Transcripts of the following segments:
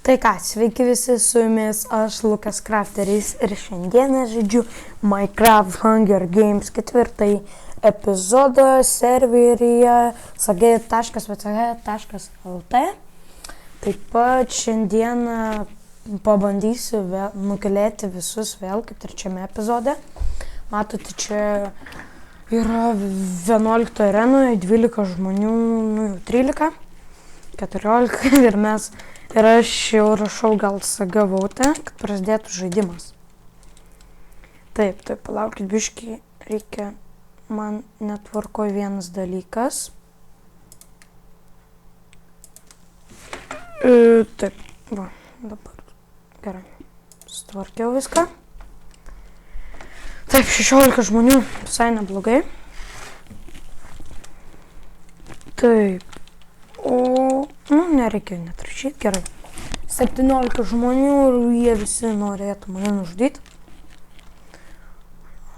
Tai ką, sveiki visi, su jumis aš Lukas Crafteris ir šiandieną žaidžiu Minecraft Hunger Games 4 epizodą serveryje sg.vch.lt. Taip pat šiandieną pabandysiu nugalėti visus vėl kaip trečiame epizode. Matote, čia yra 11 arenoje, 12 žmonių, 13, 14 ir mes... Ir aš jau rašau gal sagavote, kad prasidėtų žaidimas. Taip, palaukit biškį, reikia, man netvarko vienas dalykas. Taip, va, dabar, gerai, sutvarkiau viską. Taip, 16 žmonių, visai neblogai. Taip. Nereikia net rašyti, gerai. 17 žmonių ir jie visi norėtų mane nužudyti.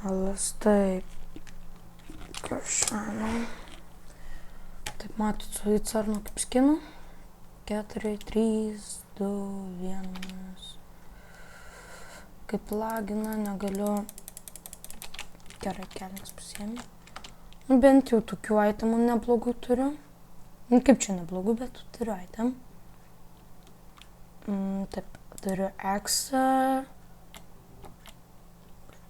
Alas, taip. Kažkano. Taip, matot, su įcarnu kaip skinu. 4, 3, 2, 1. Kaip lagina, negaliu. Gerai, kelnes pasiėmė. Bent jau tokių itemų neblogų turiu. Kaip čia neblogų, bet turiu item. Taip, turiu eksą.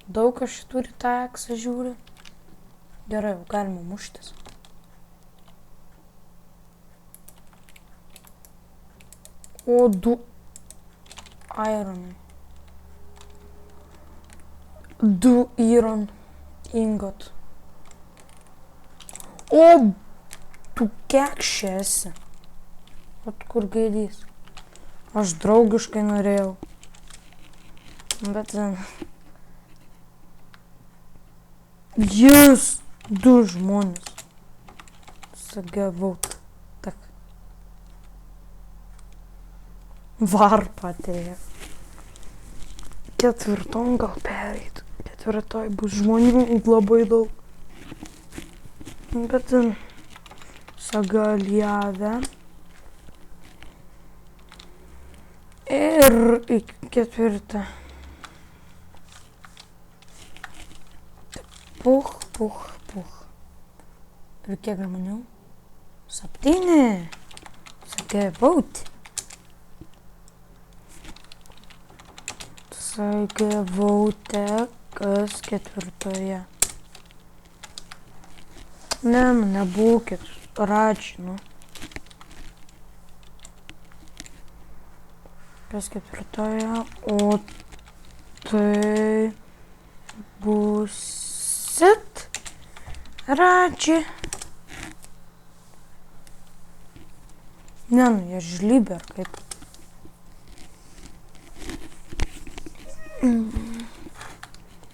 Daug aš turi tą eksą, žiūriu. Gerai, jau galima muštis. O, 2 ironai. 2 iron ingot. O, tu kekšė esi. Ot kur gaidys. Aš draugiškai norėjau. Bet... Jūs, 2 žmonės. Sagavau. Tak. Varpa atėjo. 4 gal pereit. 4 bus žmonių labai daug. Bet... Sagaliavę. Ir 4. Puch. Ir kiek žmonių? 7. Sagavaut. Sagavaute, kas 4. Ne, nebūkit. Račinu. Kas 4. O tai būsit Rači. Ne, jie žlybė ar kaip.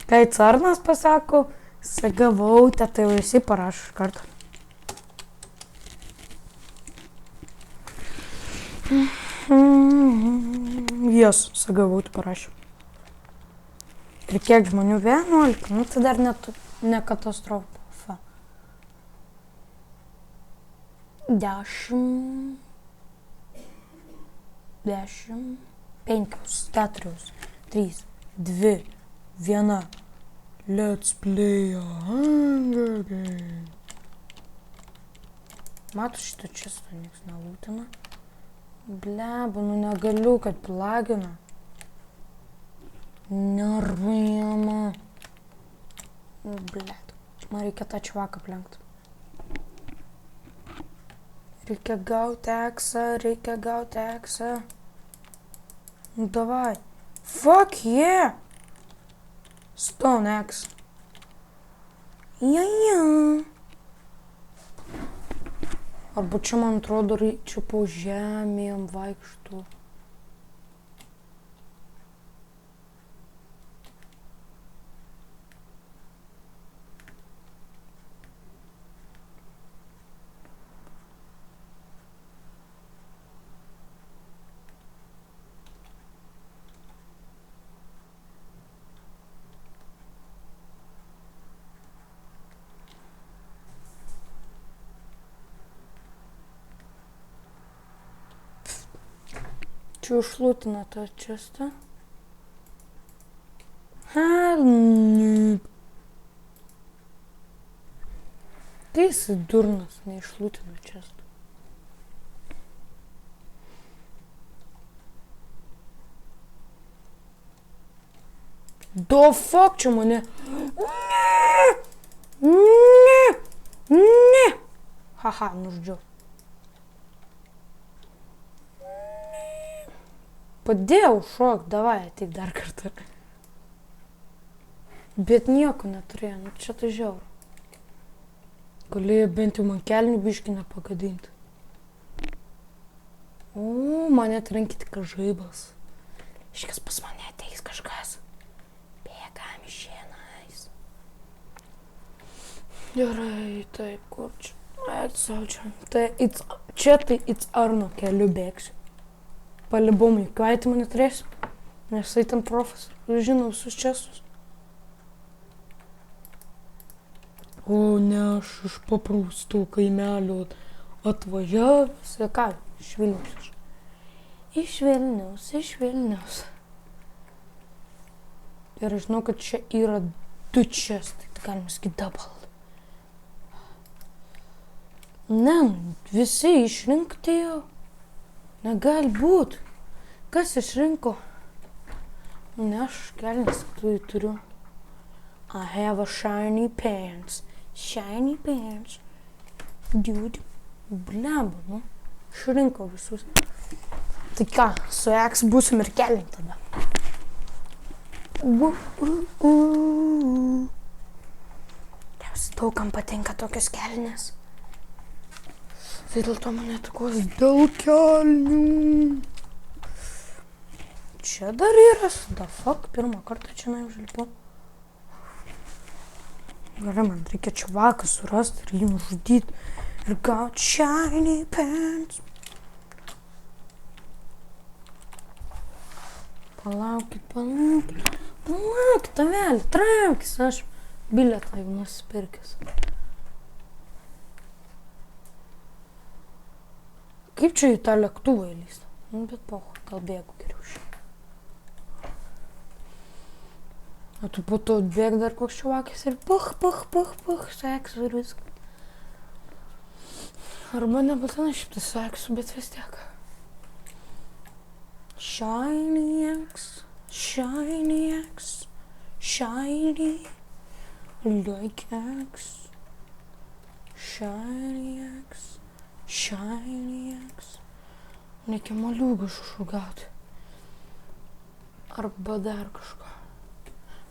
Kai carnas pasako, sagavaute, tai visi parašo iš karto. Jas sagavauti parašė. Ir kiek žmonių? 11. Nu, tai dar ne katastrofa. 10. 5, 4, 3, 2, 1. Let's play a Hunger Game. Mato šitą čestą, nieks nelūtina. Bleba, nu negaliu, kad plagina. Nervijama. Bleba. Man reikia tą čvaką aplenkt. Reikia gauti eksą. Nu davai. Fuck yeah. Stone axe. Ja. Arba čia, man atrodo, čia po žemėm vaikštų. Čia užlūtina tą čestą. Help. Tai jis durnas, neišlūtina čestą. Do fuck čia mane. Ne. Haha, nuždžiau. Padėjau šok, davai, ateik dar kartą. Bet nieko neturėjo, nu čia tai žiauru. Galėjo bent jau man kelnių biškį nepagadinti. O, mane trenkė tik žaibas. Iškas pas mane ateis kažkas. Bėgam išėnais. Gerai, taip, kur čia? Atsaučiam. Tai čia tai it's Arno keliu bėgsiu. Palibomai, kvaitį mane turėsiu, nes tai ten profas, žinau visus čestus. O ne, aš iš paprastų kaimelių atvažiavęs. Ką, iš Vilniaus. Iš Vilniaus. Ir aš žinau, kad čia yra 2 čestai, tai galima sakyti double. Ne, visi išrinkti jau. Negali būt. Kas išrinko? Ne, aš kelnes turiu. I have a shiny pants. Shiny pants. Dude. Blemba, nu. Išrinko visus. Tai ką, su X būsim ir kelniai tada. Daugam patinka tokios kelnės. Tai dėl to mane takos dėl kelnių. Čia dar yra. Da fuck, pirmą kartą čia neužlipu. Gerai, man reikia čuvaką surasti ir jį nužudyti. Ir gauti shiny pants. Palaukit, tavelį, traukis, aš bilietą jau nusipirkęs. Kaip čia į tą lėktuvą įlysta? Nu, bet poho, gal bėgu geriau šiandien. O tu po to atbėg dar koks čuvakis ir pach, seksu ir viską. Arba nebūtinai šitą seksu, bet vis tiek. Shiny X, shiny, like X, shiny X. Shiny X. Reikia moliūgų šušugauti. Arba dar kažko.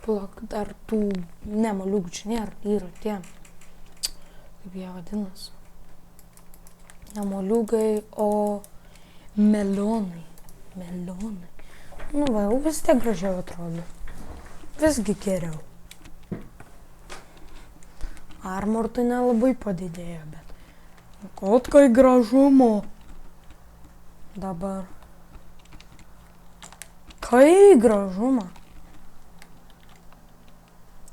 Plak, dar tų... Ne, moliūgų čia nėra. Yra tie. Kaip jie vadinas. Ne moliūgai, o melonai. Nu va, vis tiek gražiau atrodo. Visgi geriau. Armor tai nelabai padidėjo, bet... Kotkai gražumo. Dabar. Kai gražumą.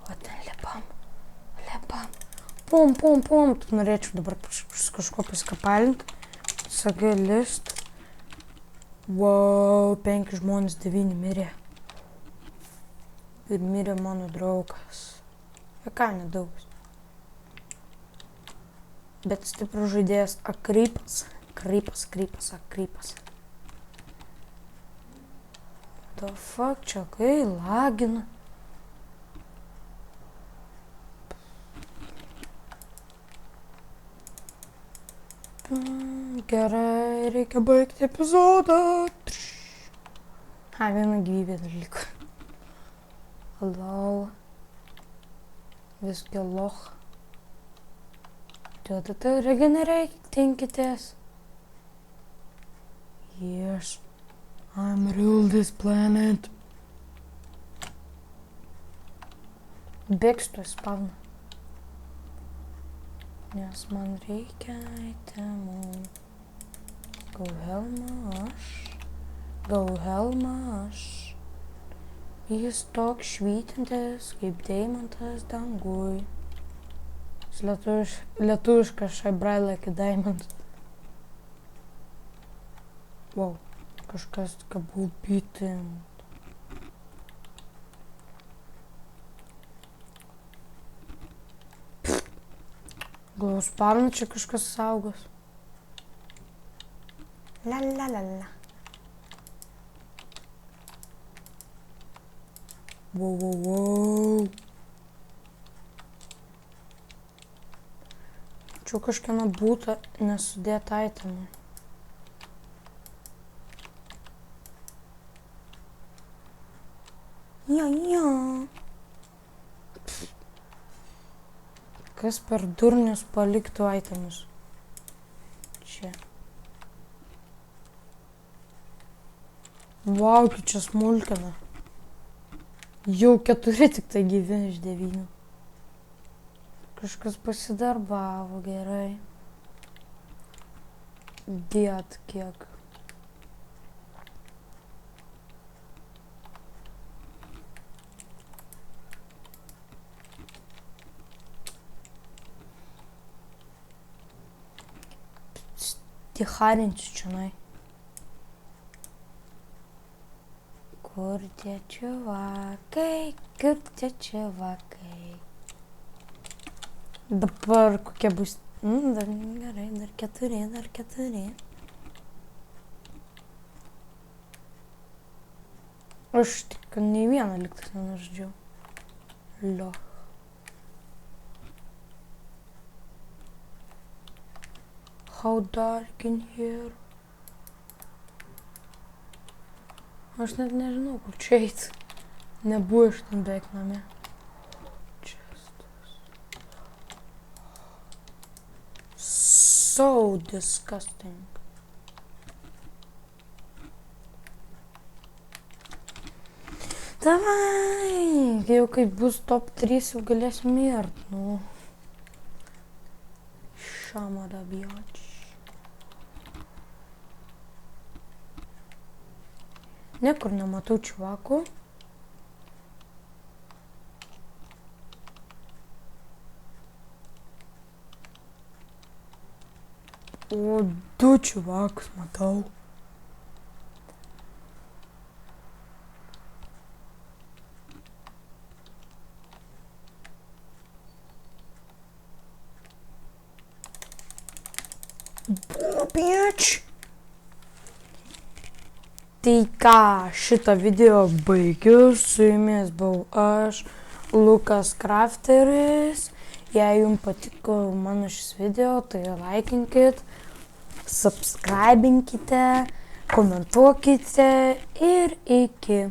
O ten lepam. Pum. Tu norėčiau dabar kažko paskapalinti. Sakai list. Wow, 5 žmonės, 9 mirė. Ir mirė mano draugas. Ką nedaug. Bet stiprus žaidėjas Akrypas. Akrypas. The fuck, čia kai lagina. Gerai, reikia baigti epizodą. Viena gyvybė dar liko. Hello. Visgi loch. To regeneratingitės. Yes, I'm rule this planet. Bėgstu į spawną. Nes man reikia itemų. Go helmaš. Jis toks švytintis, kaip deimantas dangui. Lietuviškas I bright like a diamond. Wow, kažkas tokia bulbytė. Gal sparną čia kažkas saugos. La la la la. Wow, wow, wow. Čia kažkieno būtų nesudėta itemų. Ja. Kas per durnius paliktų itemus? Čia. Vau, kaip čia smulkina. Jau 4 tik tai gyvi iš 9. Kažkas pasidarbavo gerai. Dėt kiek. Ticharinsiu čionai. Kur tie čiuvakai, kur tie čiuvakai. Dabar kokie bus... Dar gerai, dar 4. Aš tik nei vieną liktas nenuždžiau. Lioch. How dark in here. Aš net nežinau, kur čia eit. Nebuvo iš ten beveik namie. Chestas. So disgusting. Davai, jau kai bus top 3, jau galės mirt, nu. Šamada biač. Niekur nematau čuvakų. O 2 čuvakus matau. Bitch. Tai ką, šitą video baigiu, su jumis buvau aš, Lukas Crafteris. Jei jums patiko mano šis video, tai laikinkit, subscribinkite, komentuokite ir iki.